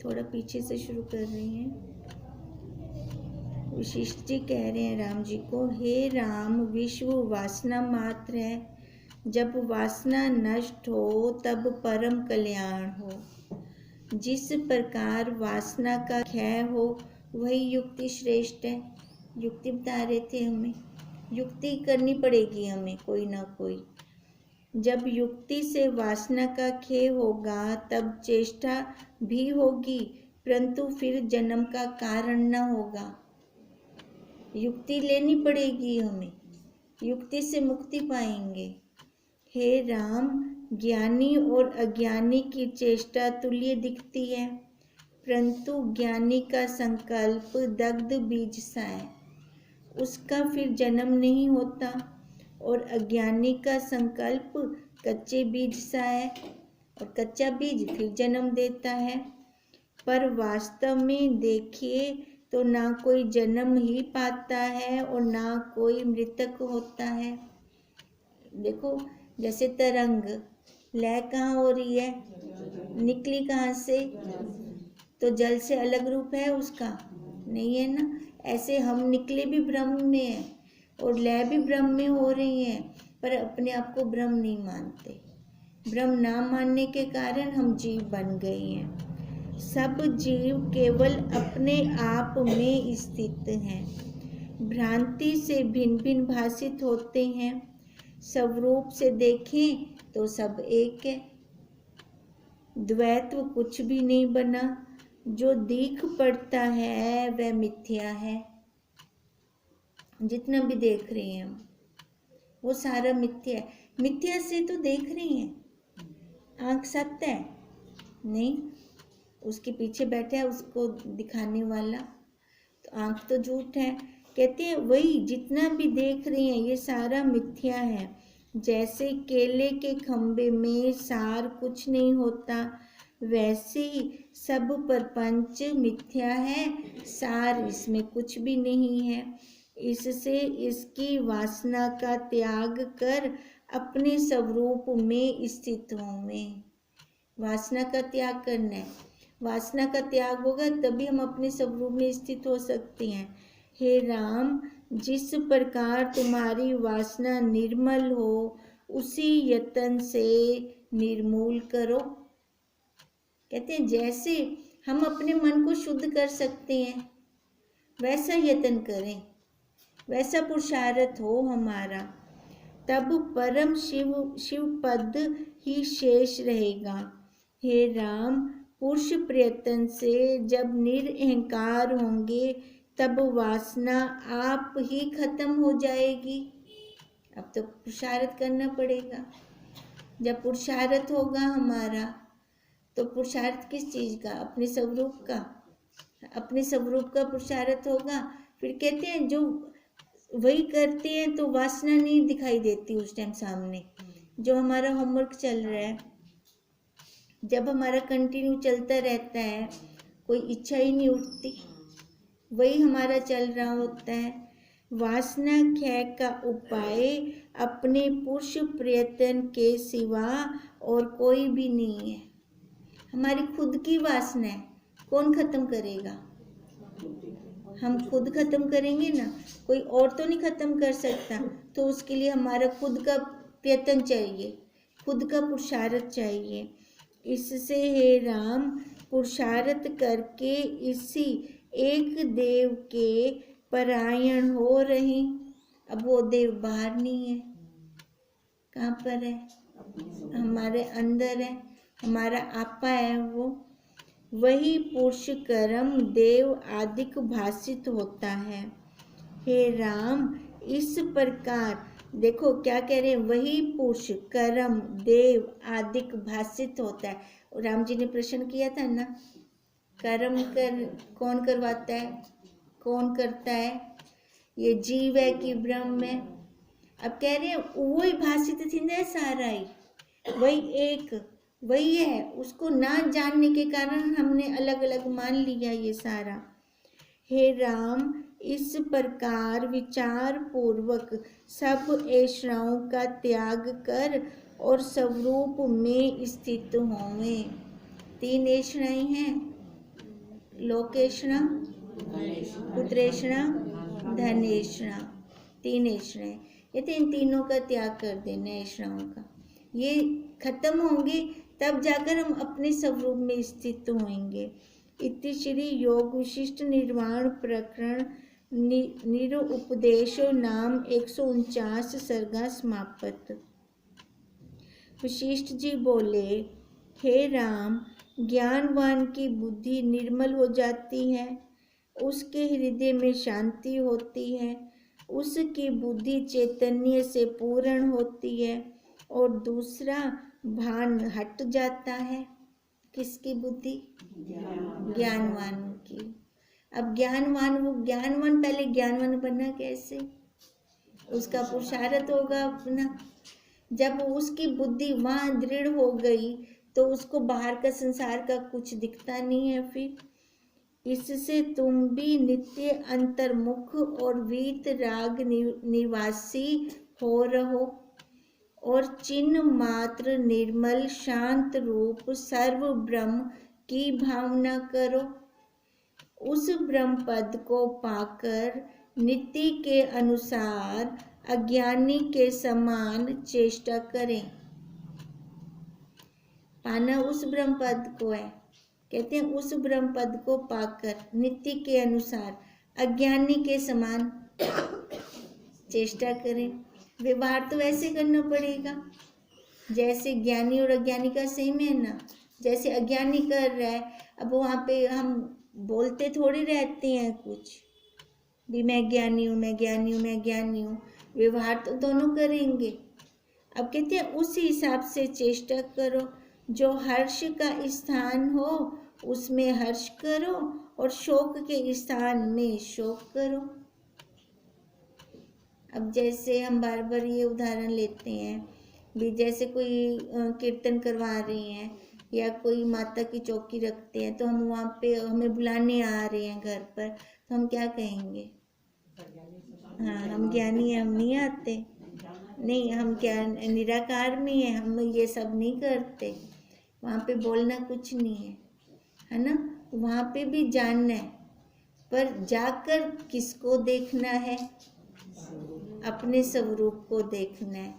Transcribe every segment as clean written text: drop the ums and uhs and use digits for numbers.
थोड़ा पीछे से शुरू कर रही हैं। वशिष्ठ जी कह रहे हैं राम जी को, हे राम, विश्व वासना मात्र है। जब वासना नष्ट हो तब परम कल्याण हो। जिस प्रकार वासना का क्षय हो वही युक्ति श्रेष्ठ है। युक्ति बता रहे थे हमें, युक्ति करनी पड़ेगी हमें कोई ना कोई। जब युक्ति से वासना का क्षय होगा तब चेष्टा भी होगी, परंतु फिर जन्म का कारण न होगा। युक्ति लेनी पड़ेगी हमें, युक्ति से मुक्ति पाएंगे। हे राम, ज्ञानी और अज्ञानी की चेष्टा तुल्य दिखती है, परंतु ज्ञानी का संकल्प दग्ध बीज सा है, उसका फिर जन्म नहीं होता, और अज्ञानी का संकल्प कच्चे बीज सा है, और कच्चा बीज फिर जन्म देता है। पर वास्तव में देखिए तो ना कोई जन्म ही पाता है और ना कोई मृतक होता है। देखो, जैसे तरंग लय कहाँ हो रही है, निकली कहाँ से, तो जल से अलग रूप है उसका, नहीं है ना। ऐसे हम निकले भी ब्रह्म में हैं और लय भी ब्रह्म में हो रही हैं, पर अपने आप को ब्रह्म नहीं मानते। ब्रह्म ना मानने के कारण हम जीव बन गए हैं। सब जीव केवल अपने आप में स्थित हैं, भ्रांति से भिन्न भिन्न भाषित होते हैं। स्वरूप से देखें तो सब एक है, द्वैत्व कुछ भी नहीं बना। जो दिख पड़ता है वह मिथ्या है। जितना भी देख रहे हैं हम, वो सारा मिथ्या है। मिथ्या से तो देख रहे हैं। आँख सत्य है नहीं, उसके पीछे बैठा है उसको दिखाने वाला, तो आँख तो झूठ है। कहते हैं वही जितना भी देख रहे हैं ये सारा मिथ्या है। जैसे केले के खम्भे में सार कुछ नहीं होता, वैसे ही सब प्रपंच मिथ्या है, सार इसमें कुछ भी नहीं है। इससे इसकी वासना का त्याग कर अपने स्वरूप में स्थित होंगे। वासना का त्याग करना है, वासना का त्याग होगा तभी हम अपने स्वरूप में स्थित हो सकते हैं। हे राम, जिस प्रकार तुम्हारी वासना निर्मल हो उसी यत्न से निर्मूल करो। कहते हैं जैसे हम अपने मन को शुद्ध कर सकते हैं वैसा यत्न करें, वैसा पुरुषार्थ हो हमारा, तब परम शिव पद ही शेष रहेगा। हे राम, पुरुष प्रयत्न से जब निरअहंकार होंगे तब वासना आप ही खत्म हो जाएगी। अब तो पुरुषार्थ करना पड़ेगा। जब पुरुषार्थ होगा हमारा, तो पुरुषार्थ किस चीज़ का? अपने स्वरूप का, अपने स्वरूप का पुरुषार्थ होगा। फिर कहते हैं जो वही करते हैं तो वासना नहीं दिखाई देती उस टाइम सामने। जो हमारा होमवर्क चल रहा है, जब हमारा कंटिन्यू चलता रहता है, कोई इच्छा ही नहीं उठती, वही हमारा चल रहा होता है। वासना क्षय का उपाय अपने पुरुष प्रयत्न के सिवा और कोई भी नहीं है। हमारी खुद की वासना है, कौन खत्म करेगा? हम खुद खत्म करेंगे ना, कोई और तो नहीं खत्म कर सकता। तो उसके लिए हमारा खुद का प्रयत्न चाहिए, खुद का पुरुषार्थ चाहिए। इससे हे राम, पुरुषार्थ करके इसी एक देव के परायण हो रहे। अब वो देव बाहर नहीं है, कहाँ पर है? हमारे अंदर है, हमारा आपा है वो। वही पुरुष कर्म देव आदिक भाषित होता है। हे राम, इस प्रकार देखो क्या कह रहे हैं, वही पुरुष कर्म देव आदिक भाषित होता है। और राम जी ने प्रश्न किया था ना, कर्म कौन करवाता है, कौन करता है? ये जीव है कि ब्रह्म है? अब कह रहे हैं वही भाषित थी ना सारा ही, वही एक वही है। उसको ना जानने के कारण हमने अलग अलग मान लिया ये सारा। हे राम, इस प्रकार विचार पूर्वक सब ऐषणाओं का त्याग कर और स्वरूप में स्थित होवे। 3 ऐषणाएं हैं, लोकेशणा, पुत्रेशणा, धनेशणा, 3 ऐषणाएं। कहते इन तीनों का त्याग कर देना, ऐषणाओं का। ये खत्म होंगे तब जाकर हम अपने स्वरूप में स्थित होंगे। इति श्री योग विशिष्ट निर्वाण प्रकरण निरुपदेशो नाम 149 सर्गा समाप्त। वशिष्ठ जी बोले, हे राम, ज्ञानवान की बुद्धि निर्मल हो जाती है, उसके हृदय में शांति होती है, उसकी बुद्धि चैतन्य से पूर्ण होती है और दूसरा भान हट जाता है। किसकी बुद्धि? ज्ञानवान की। अब ज्ञानवान, वो ज्ञानवान पहले ज्ञानवान बनना कैसे? उसका पुरुषार्थ होगा अपना। जब उसकी बुद्धि वहाँ दृढ़ हो गई तो उसको बाहर का संसार का कुछ दिखता नहीं है। फिर इससे तुम भी नित्य अंतर्मुख और वीत राग निवासी हो रहो और चिन्ह मात्र निर्मल शांत रूप सर्व ब्रह्म की भावना करो। उस ब्रह्म पद को पाकर नीति के अनुसार अज्ञानी के समान चेष्टा करें। पाना उस ब्रह्म पद को है। कहते हैं उस ब्रह्म पद को पाकर नीति के अनुसार अज्ञानी के समान चेष्टा करें। व्यवहार तो ऐसे करना पड़ेगा जैसे ज्ञानी और अज्ञानी का सेम है ना। जैसे अज्ञानी कर रहा है, अब वहाँ पे हम बोलते थोड़ी रहते हैं कुछ भी, मैं ज्ञानी हूँ, मैं ज्ञानी हूँ, मैं ज्ञानी हूँ। व्यवहार तो दोनों करेंगे। अब कहते हैं उस हिसाब से चेष्टा करो। जो हर्ष का स्थान हो उसमें हर्ष करो और शोक के स्थान में शोक करो। अब जैसे हम बार बार ये उदाहरण लेते हैं भी, जैसे कोई कीर्तन करवा रही हैं या कोई माता की चौकी रखते हैं तो हम वहाँ पे हमें बुलाने आ रहे हैं घर पर, तो हम क्या कहेंगे? हाँ, हम ज्ञानी हैं, हम नहीं आते। नहीं, हम क्या निराकार में हैं, हम ये सब नहीं करते। वहाँ पे बोलना कुछ नहीं है ना। वहाँ पे भी जानना है, पर जाकर किसको देखना है? अपने स्वरूप को देखना है।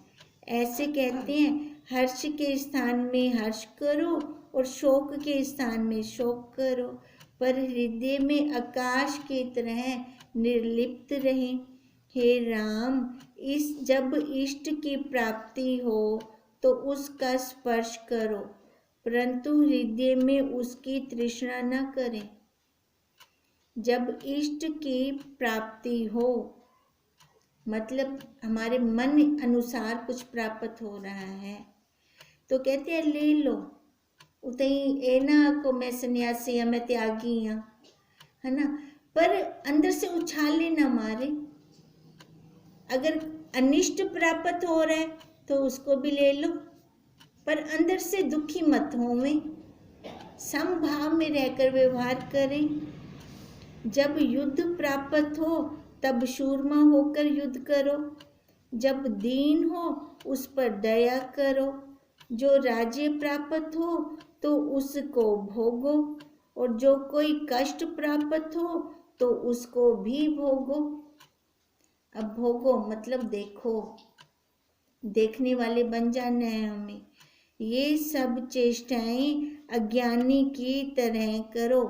ऐसे कहते हैं हर्ष के स्थान में हर्ष करो और शोक के स्थान में शोक करो, पर हृदय में आकाश की तरह निर्लिप्त रहें। हे राम, जब इष्ट की प्राप्ति हो तो उसका स्पर्श करो, परंतु हृदय में उसकी तृष्णा न करें। जब इष्ट की प्राप्ति हो मतलब हमारे मन अनुसार कुछ प्राप्त हो रहा है तो कहते हैं ले लो, उतई ए ना को मैं सन्यासी हूँ, मैं त्यागी हूँ, है ना। पर अंदर से उछाले ना मारे। अगर अनिष्ट प्राप्त हो रहा है तो उसको भी ले लो, पर अंदर से दुखी मत होवें। समभाव में रहकर व्यवहार करें। जब युद्ध प्राप्त हो तब शूरमा होकर युद्ध करो, जब दीन हो उस पर दया करो। जो राज्य प्राप्त हो तो उसको भोगो और जो कोई कष्ट प्राप्त हो तो उसको भी भोगो। अब भोगो मतलब देखो, देखने वाले बन जाना है हमें। ये सब चेष्टाएं अज्ञानी की तरह करो।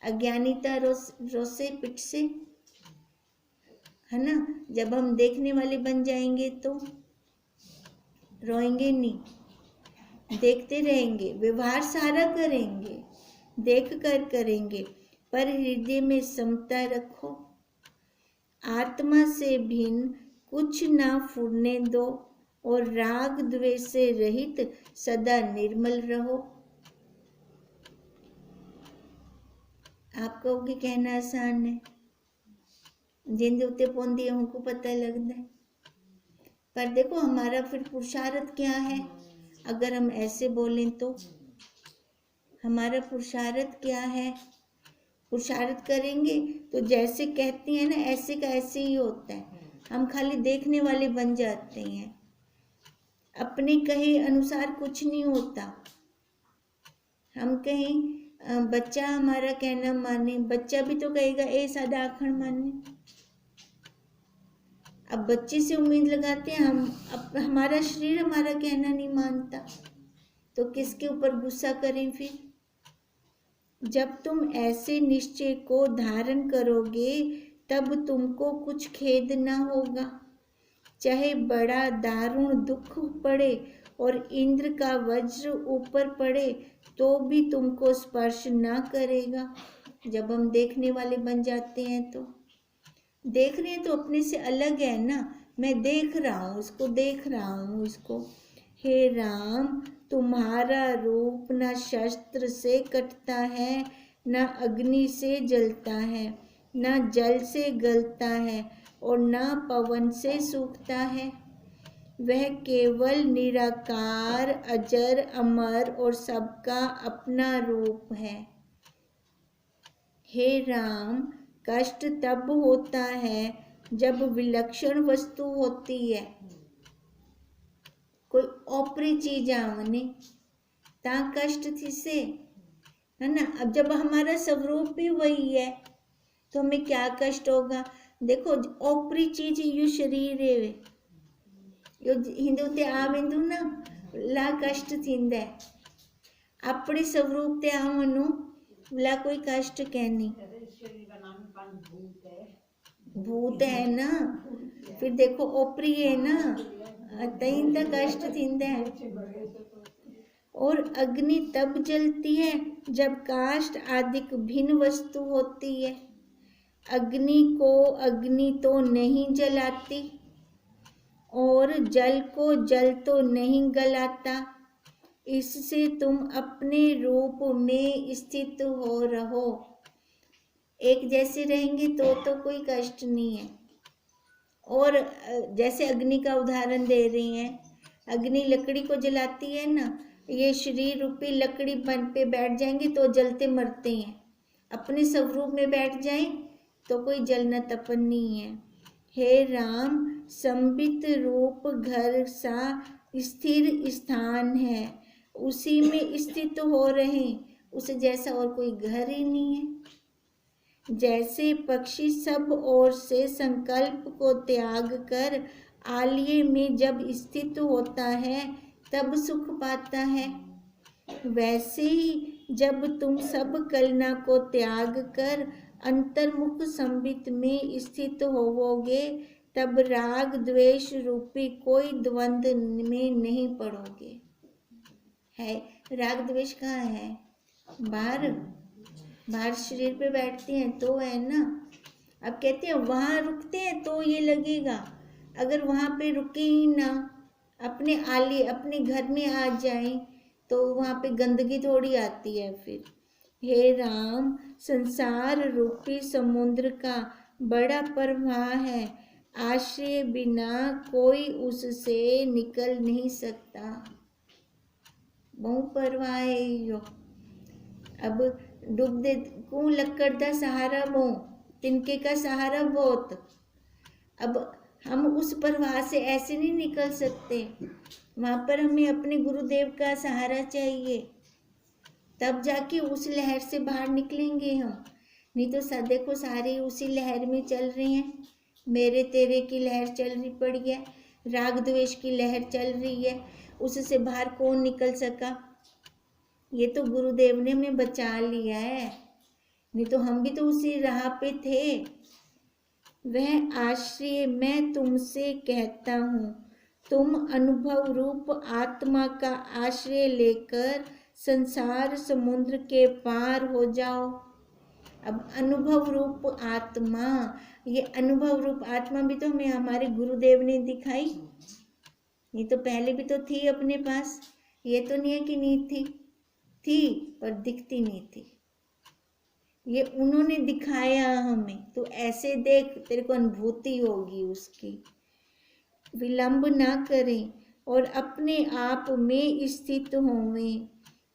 अज्ञानीता रोसे पिट से, है ना। जब हम देखने वाले बन जाएंगे तो रोएंगे नहीं, देखते रहेंगे, व्यवहार सारा करेंगे, देख कर करेंगे, पर हृदय में समता रखो। आत्मा से भिन्न कुछ ना फुरने दो और राग द्वेष से रहित सदा निर्मल रहो। आप कहोगे कहना आसान है, जिन उत्ते पौंदी हमको पता लगता है, पर देखो हमारा फिर पुरुषार्थ क्या है। अगर हम ऐसे बोलें तो हमारा पुरुषार्थ क्या है? पुरुषार्थ करेंगे तो जैसे कहती हैं ना ऐसे का ऐसे ही होता है। हम खाली देखने वाले बन जाते हैं, अपने कहे अनुसार कुछ नहीं होता। हम कहें बच्चा हमारा कहना माने, बच्चा भी तो कहेगा ए सादा आखण माने। अब बच्चे से उम्मीद लगाते हैं, हमारा शरीर हमारा कहना नहीं मानता, तो किसके ऊपर गुस्सा करें फिर? जब तुम ऐसे निश्चय को धारण करोगे तब तुमको कुछ खेद ना होगा। चाहे बड़ा दारुण दुख पड़े और इंद्र का वज्र ऊपर पड़े तो भी तुमको स्पर्श ना करेगा। जब हम देखने वाले बन जाते हैं तो देख रहे हैं तो अपने से अलग है ना, मैं देख रहा हूँ उसको, देख रहा हूँ उसको। हे राम, तुम्हारा रूप न शस्त्र से कटता है, न अग्नि से जलता है, न जल से गलता है और न पवन से सूखता है। वह केवल निराकार, अजर, अमर और सबका अपना रूप है। हे राम, कष्ट तब होता है जब विलक्षण वस्तु होती है, कोई ओपरी चीज आवने ता कष्ट थी से, है ना। अब जब हमारा स्वरूप भी वही है तो हमें क्या कष्ट होगा? देखो ओपरी चीज यू शरीर है, यो हिंदू ते आवेंदु ना ला कष्ट थींदा है, अपने स्वरूप ते आवनु ला कोई कष्ट कहनी। भूत है ना, फिर देखो ओपरी है ना, तईन तक कष्ट थींदा है। और अग्नि तब जलती है जब काष्ठ आदिक भिन्न वस्तु होती है। अग्नि को अग्नि तो नहीं जलाती और जल को जल तो नहीं गलाता, इससे तुम अपने रूप में स्थित हो रहो। एक जैसे रहेंगे तो कोई कष्ट नहीं है। और जैसे अग्नि का उदाहरण दे रही हैं, अग्नि लकड़ी को जलाती है ना, ये शरीर रूपी लकड़ी बन पे बैठ जाएंगे तो जलते मरते हैं, अपने स्वरूप में बैठ जाएं तो कोई जलना तपन नहीं है। हे राम, संबित रूप घर सा स्थिर स्थान है, उसी में स्थित हो रहे, उसे जैसा और कोई घर ही नहीं है। जैसे पक्षी सब ओर से संकल्प को त्याग कर आलय में जब स्थित होता है तब सुख पाता है, वैसे ही जब तुम सब कलना को त्याग कर अंतर्मुख संबित में स्थित होवोगे तब राग द्वेष रूपी कोई द्वंद्व में नहीं पड़ोगे। है राग द्वेष कहाँ है? बाहर शरीर पे बैठते हैं तो है ना। अब कहते हैं वहाँ रुकते हैं तो ये लगेगा, अगर वहाँ पे रुके ही ना, अपने आली अपने घर में आ जाए तो वहाँ पे गंदगी थोड़ी आती है फिर। हे राम, संसार रूपी समुद्र का बड़ा प्रवाह है, आश्रय बिना कोई उससे निकल नहीं सकता। बहु प्रवाह है यो। अब डूब दे को लक्कड़ दा सहारा बो, तिनके का सहारा बहुत। अब हम उस प्रवाह से ऐसे नहीं निकल सकते, वहाँ पर हमें अपने गुरुदेव का सहारा चाहिए, तब जाके उस लहर से बाहर निकलेंगे हम। नहीं तो देखो सारे उसी लहर में चल रहे हैं, मेरे तेरे की लहर चल रही पड़ी है, राग द्वेष की लहर चल रही है, उससे बाहर कौन निकल सका? ये तो गुरुदेव ने हमें बचा लिया है, नहीं तो हम भी तो उसी राह पे थे। वह आश्रय मैं तुमसे कहता हूँ, तुम अनुभव रूप आत्मा का आश्रय लेकर संसार समुद्र के पार हो जाओ। अब अनुभव रूप आत्मा, ये अनुभव रूप आत्मा भी तो हमें हमारे गुरुदेव ने दिखाई, ये तो पहले भी तो थी अपने पास, ये तो नहीं है कि नहीं थी पर दिखती नहीं थी, ये उन्होंने दिखाया हमें। तो ऐसे देख, तेरे को अनुभूति होगी उसकी। विलंब ना करें और अपने आप में स्थित होवें।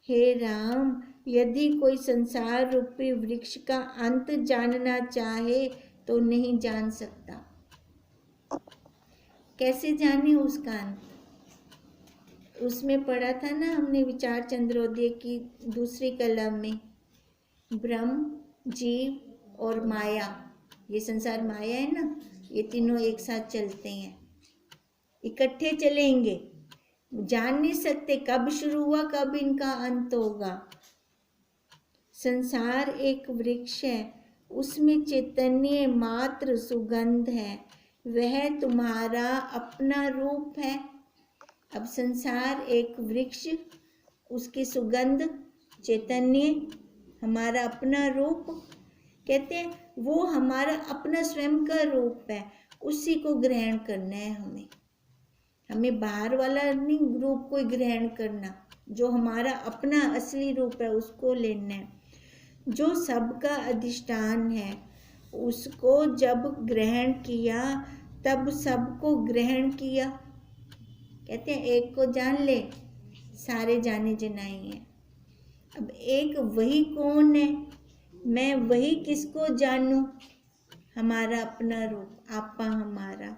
हे राम, यदि कोई संसार रूपी वृक्ष का अंत जानना चाहे तो नहीं जान सकता। कैसे जाने उसका अंत? उसमें पढ़ा था ना हमने विचार चंद्रोदय की दूसरी कलम में, ब्रह्म, जीव और माया, ये संसार माया है ना, ये तीनों एक साथ चलते हैं, इकट्ठे चलेंगे। जान नहीं सकते कब शुरू हुआ कब इनका अंत होगा। संसार एक वृक्ष है, उसमें चैतन्य मात्र सुगंध है, वह तुम्हारा अपना रूप है। अब संसार एक वृक्ष, उसकी सुगंध चैतन्य हमारा अपना रूप, कहते हैं वो हमारा अपना स्वयं का रूप है, उसी को ग्रहण करना है हमें। हमें बाहर वाला नहीं रूप को ग्रहण करना, जो हमारा अपना असली रूप है उसको लेना है, जो सबका अधिष्ठान है। उसको जब ग्रहण किया तब सबको ग्रहण किया। कहते हैं एक को जान ले सारे जाने जनाई हैं। अब एक वही कौन है, मैं वही किसको जानूं, हमारा अपना रूप, आपा हमारा।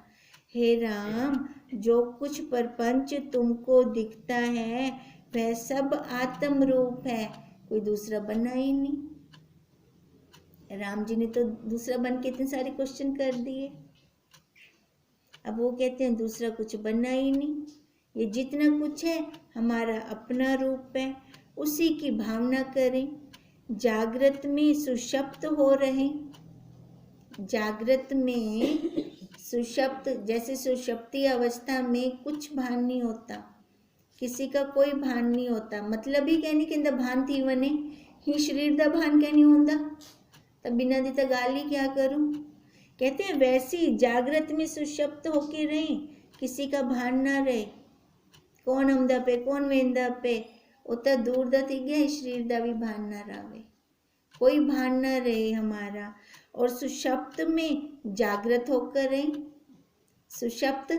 हे राम, जो कुछ प्रपंच तुमको दिखता है वह सब आत्म रूप है, कोई दूसरा बना ही नहीं। राम जी ने तो दूसरा बन के इतने सारे क्वेश्चन कर दिए, अब वो कहते हैं दूसरा कुछ बना ही नहीं, ये जितना कुछ है हमारा अपना रूप है, उसी की भावना करें। जागृत में सुषुप्त हो रहे, जागृत में सुषुप्त, जैसे सुषुप्ति अवस्था में कुछ भान नहीं होता, किसी का कोई भान नहीं होता, मतलब ही कहने के अंदर भान थी वने ही शरीर दा भान कहनी होंदा, तब बिना दी तो गाली क्या करूं। कहते हैं वैसी जागृत में सुषुप्त होके रहे, किसी का भान ना रहे, कौन हमदा पे कौन वेंदा पे, उतना दूर दा थी गया, शरीर दा भी भान ना रहे, कोई भान ना रहे हमारा। और सुषुप्त में जागृत होकर रहे, सुषुप्त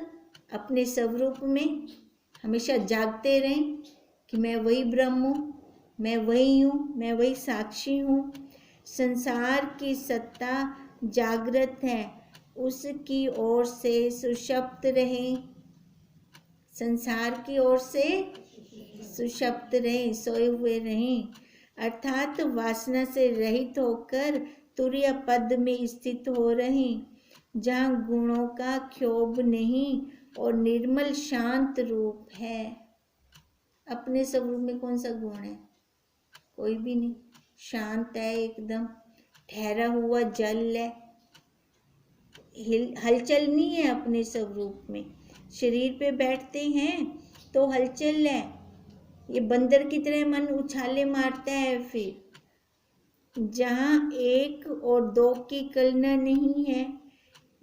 अपने स्वरूप में हमेशा जागते रहें कि मैं वही ब्रह्म हूँ, मैं वही हूँ, मैं वही साक्षी हूँ। संसार की सत्ता जागृत है, उसकी ओर से सुषुप्त रहें, संसार की ओर से सुषुप्त रहें, सोए हुए रहें, अर्थात वासना से रहित होकर तुरीय पद में स्थित हो रहें, जहाँ गुणों का क्षोभ नहीं और निर्मल शांत रूप है। अपने स्वरूप में कौन सा गुण है, कोई भी नहीं, शांत है, एकदम ठहरा हुआ जल है, हलचल नहीं है अपने स्वरूप में। शरीर पे बैठते हैं तो हलचल है, ये बंदर की तरह मन उछाले मारता है। फिर जहाँ एक और दो की कल्पना नहीं है।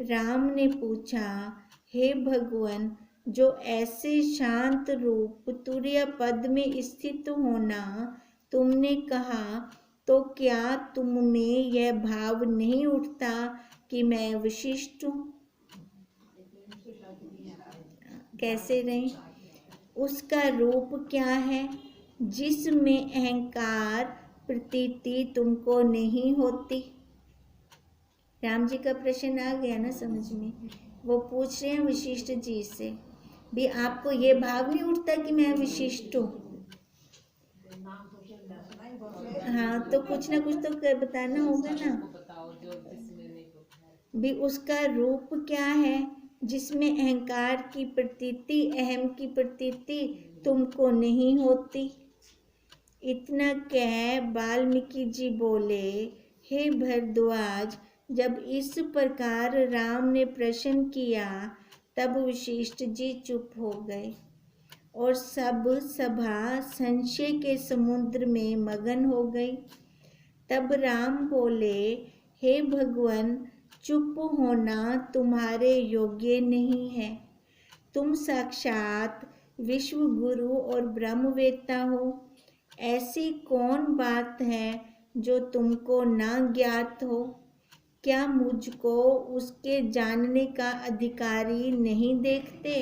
राम ने पूछा, हे भगवान, जो ऐसे शांत रूप तुरीय पद में स्थित होना तुमने कहा, तो क्या तुम में यह भाव नहीं उठता कि मैं विशिष्ट हूँ? कैसे रहें? उसका रूप क्या है जिसमें अहंकार प्रतीति तुमको नहीं होती? राम जी का प्रश्न आ गया ना समझ में। वो पूछ रहे हैं वशिष्ठ जी से, भी आपको ये भाव नहीं उठता कि मैं विशिष्ट हूँ? हाँ, तो कुछ ना कुछ तो बताना होगा ना। भी उसका रूप क्या है जिसमें अहंकार की प्रतीति, अहम की प्रतीति तुमको नहीं होती? इतना कह वाल्मीकि जी बोले, हे भरद्वाज, जब इस प्रकार राम ने प्रश्न किया तब वशिष्ठ जी चुप हो गए और सब सभा संशय के समुद्र में मगन हो गई। तब राम बोले, हे भगवान, चुप होना तुम्हारे योग्य नहीं है। तुम साक्षात विश्व गुरु और ब्रह्मवेत्ता हो। ऐसी कौन बात है जो तुमको ना ज्ञात हो? क्या मुझको उसके जानने का अधिकारी नहीं देखते?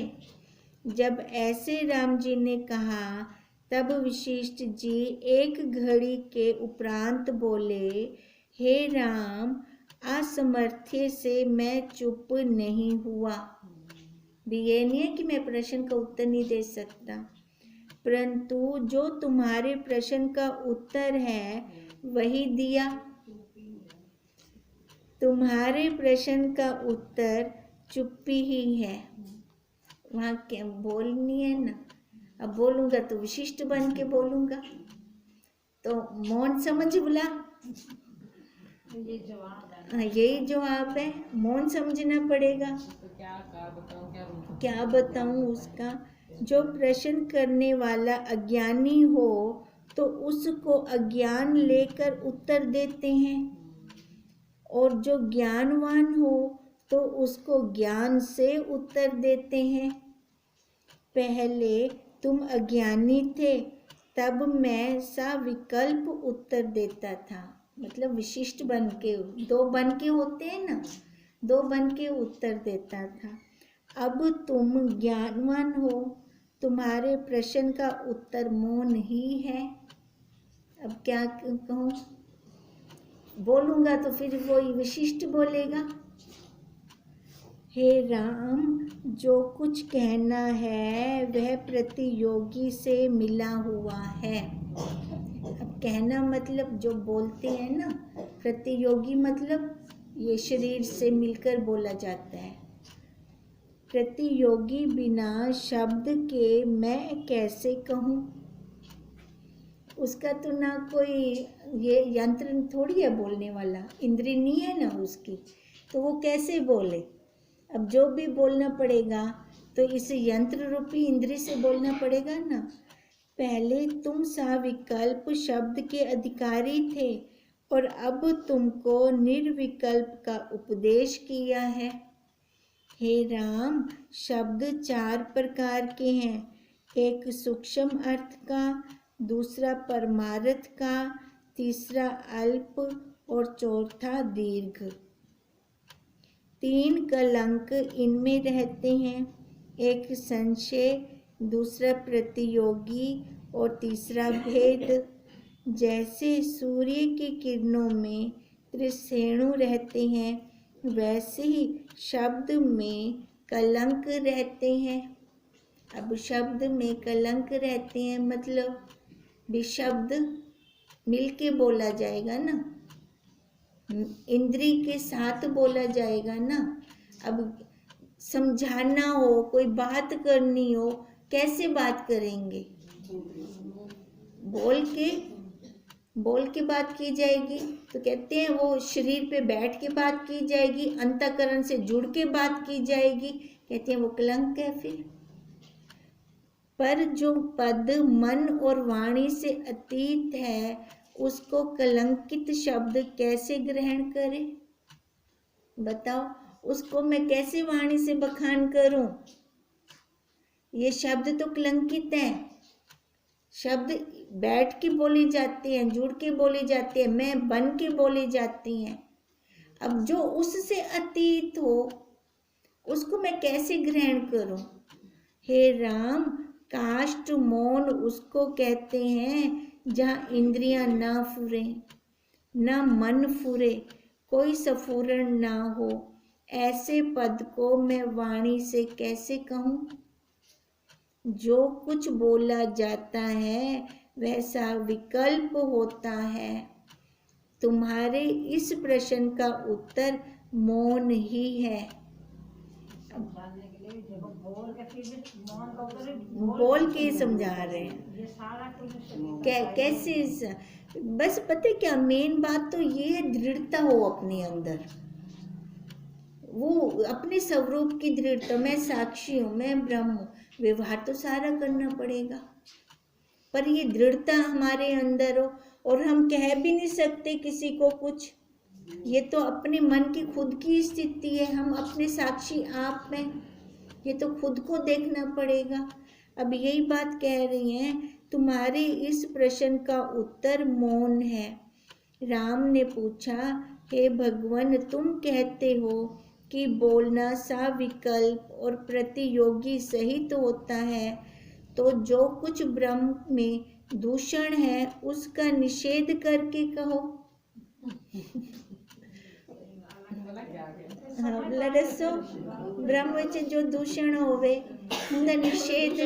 जब ऐसे राम जी ने कहा तब वशिष्ठ जी एक घड़ी के उपरांत बोले, हे राम, असमर्थ्य से मैं चुप नहीं हुआ। भी ये नहीं है कि मैं प्रश्न का उत्तर नहीं दे सकता, परंतु जो तुम्हारे प्रश्न का उत्तर है वही दिया। तुम्हारे प्रश्न का उत्तर चुप्पी ही है। वहाँ क्या बोलनी है ना, अब बोलूंगा तो विशिष्ट बन के बोलूंगा, तो मौन समझ बुला, यही जवाब है, मौन समझना पड़ेगा। क्या बताऊं उसका। जो प्रश्न करने वाला अज्ञानी हो तो उसको अज्ञान लेकर उत्तर देते हैं, और जो ज्ञानवान हो तो उसको ज्ञान से उत्तर देते हैं। पहले तुम अज्ञानी थे, तब मैं सविकल्प उत्तर देता था, मतलब विशिष्ट बन के, दो बन के होते हैं ना, दो बन के उत्तर देता था। अब तुम ज्ञानवान हो, तुम्हारे प्रश्न का उत्तर मौन ही है। अब क्या कहूँ, बोलूंगा तो फिर वो विशिष्ट बोलेगा। हे राम, जो कुछ कहना है वह प्रतियोगी से मिला हुआ है। अब कहना मतलब जो बोलते हैं ना, प्रतियोगी मतलब ये शरीर से मिलकर बोला जाता है। प्रतियोगी बिना शब्द के मैं कैसे कहूँ। उसका तो ना कोई ये यंत्र थोड़ी है बोलने वाला, इंद्री नहीं है ना उसकी, तो वो कैसे बोले। अब जो भी बोलना पड़ेगा तो इस यंत्र रूपी इंद्री से बोलना पड़ेगा ना। पहले तुम सविकल्प शब्द के अधिकारी थे और अब तुमको निर्विकल्प का उपदेश किया है। हे राम, शब्द 4 प्रकार के हैं, एक सूक्ष्म अर्थ का, दूसरा परमार्थ का, तीसरा अल्प और चौथा दीर्घ। 3 कलंक इनमें रहते हैं, एक संशय, दूसरा प्रतियोगी और तीसरा भेद। जैसे सूर्य की किरणों में त्रिश्रेणु रहते हैं, वैसे ही शब्द में कलंक रहते हैं। अब शब्द में कलंक रहते हैं मतलब भी शब्द मिलके बोला जाएगा ना, इंद्री के साथ बोला जाएगा ना। अब समझाना हो, कोई बात करनी हो, कैसे बात करेंगे। बोल के बात की जाएगी, तो कहते हैं वो शरीर पे बैठ के बात की जाएगी, अंतःकरण से जुड़ के बात की जाएगी, कहते हैं वो कलंक है। फिर पर जो पद मन और वाणी से अतीत है उसको कलंकित शब्द कैसे ग्रहण करें। बताओ, उसको मैं कैसे वाणी से बखान करूं। ये शब्द तो कलंकित हैं, शब्द बैठ के बोले जाते हैं, जुड़ के बोले जाते हैं, मैं बन के बोले जाती हैं। अब जो उससे अतीत हो उसको मैं कैसे ग्रहण करूं। हे राम, काष्ठ मौन उसको कहते हैं जहाँ इंद्रियां ना फुरे, ना मन फुरे, कोई स्फुरण ना हो। ऐसे पद को मैं वाणी से कैसे कहूँ। जो कुछ बोला जाता है वैसा विकल्प होता है। तुम्हारे इस प्रश्न का उत्तर मौन ही है। बोल के समझा रहे हैं कैसे। बस पता है क्या मेन बात तो ये है, दृढ़ता हो अपने अंदर, वो अपने स्वरूप की दृढ़ता। मैं साक्षी हूँ, मैं ब्रह्म हूँ, व्यवहार तो सारा करना पड़ेगा, पर ये दृढ़ता हमारे अंदर हो। और हम कह भी नहीं सकते किसी को कुछ, ये तो अपने मन की खुद की स्थिति है। हम अपने साक्षी आप में, ये तो खुद को देखना पड़ेगा। अब यही बात कह रही हैं, तुम्हारे इस प्रश्न का उत्तर मौन है। राम ने पूछा, हे भगवान, तुम कहते हो कि बोलना सविकल्प और प्रतियोगी सहित होता है, तो जो कुछ ब्रह्म में दूषण है उसका निषेध करके कहो। हाँ, ब्रह्म जो दूषण होवे उनका निषेध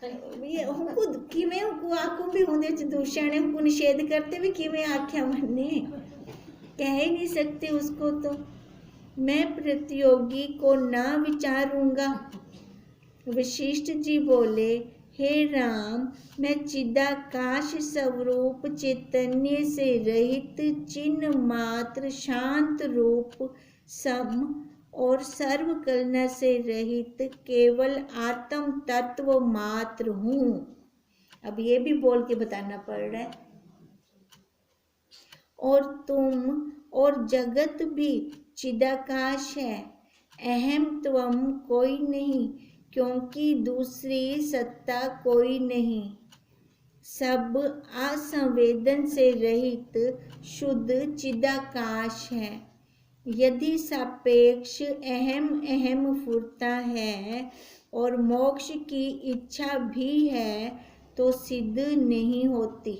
ये हमको किवें आखूं भी होंदे च दूषण है, हमको निषेध करते भी किवें आख्या मैंने, कह ही नहीं सकते उसको। तो मैं प्रतियोगी को ना विचारूंगा। वशिष्ठ जी बोले, हे राम, मैं चिदाकाश स्वरूप चैतन्य से रहित चिन्ह मात्र शांत रूप सम और सर्व कलना से रहित केवल आत्म तत्व मात्र हूँ। अब ये भी बोल के बताना पड़ रहा है। और तुम और जगत भी चिदाकाश है, अहम त्वम कोई नहीं, क्योंकि दूसरी सत्ता कोई नहीं। सब असंवेदन से रहित शुद्ध चिदाकाश है। यदि सापेक्ष अहम अहम फुरता है और मोक्ष की इच्छा भी है तो सिद्ध नहीं होती।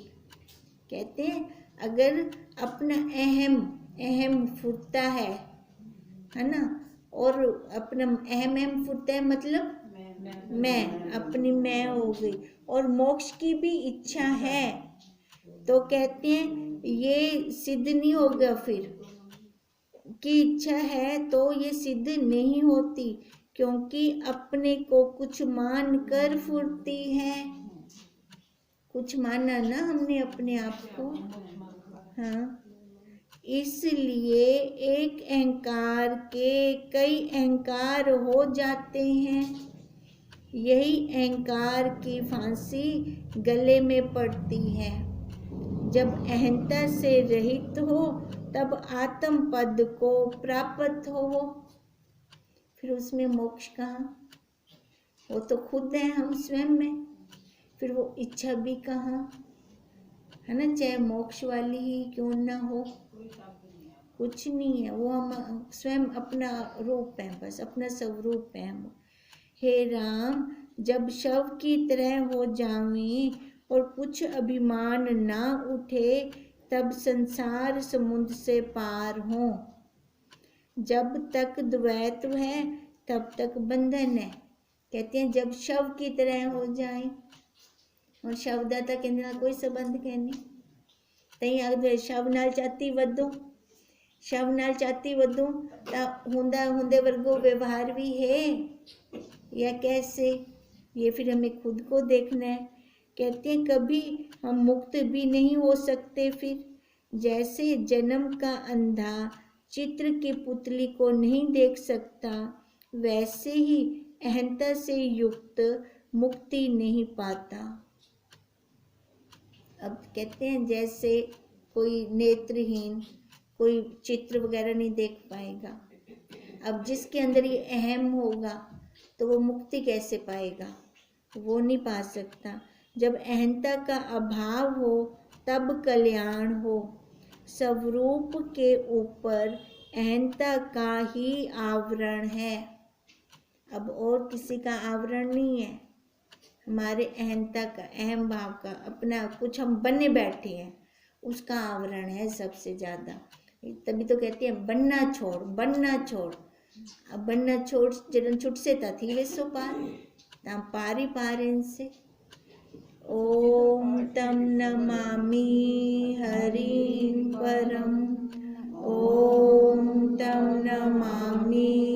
कहते हैं अगर अपना अहम अहम फुरता है ना, और अपना अहम अहम फुरता है मतलब मैं, अपनी मैं हो गई, और मोक्ष की भी इच्छा है, तो कहते हैं ये सिद्ध नहीं होगा। फिर की इच्छा है तो ये सिद्ध नहीं होती, क्योंकि अपने को कुछ मान कर फुरती है। कुछ माना ना हमने अपने आप को, हाँ। इसलिए एक अहंकार के कई अहंकार हो जाते हैं। यही अहंकार की फांसी गले में पड़ती है। जब अहंता से रहित हो तब आत्म पद को प्राप्त हो। फिर उसमें मोक्ष कहाँ? वो तो खुद है हम स्वयं में। फिर वो इच्छा भी कहाँ, है ना, चाहे मोक्ष वाली ही क्यों ना हो, कुछ नहीं है। वो हम स्वयं अपना रूप है, बस अपना स्वरूप है हम। हे राम, जब शव की तरह हो जावें और कुछ अभिमान ना उठे तब संसार समुद्र से पार हो। जब तक द्वैत है तब तक बंधन है। कहते हैं जब शव की तरह हो जाए, और शवदाता के नाल कोई संबंध कहने तई अगर शव नाल चाती वधो, शव नाल चाती वधो तो हुंदा हुंदे वर्गो व्यवहार भी है या कैसे? ये फिर हमें खुद को देखना है। कहते हैं कभी हम मुक्त भी नहीं हो सकते। फिर जैसे जन्म का अंधा चित्र की पुतली को नहीं देख सकता, वैसे ही अहंता से युक्त मुक्ति नहीं पाता। अब कहते हैं जैसे कोई नेत्रहीन कोई चित्र वगैरह नहीं देख पाएगा, अब जिसके अंदर ये अहम होगा तो वो मुक्ति कैसे पाएगा? वो नहीं पा सकता। जब अहंता का अभाव हो तब कल्याण हो। स्वरूप के ऊपर अहंता का ही आवरण है, अब और किसी का आवरण नहीं है। हमारे अहंता का, अहम भाव का, अपना कुछ हम बने बैठे हैं, उसका आवरण है सबसे ज़्यादा। तभी तो कहते हैं बनना छोड़, बनना छोड़। अब बनना छोड़ जन छुट से था थी वे सो पार, ताम पारी पार इनसे। ओम तम नमामि हरिं परम, ओम तम नमामि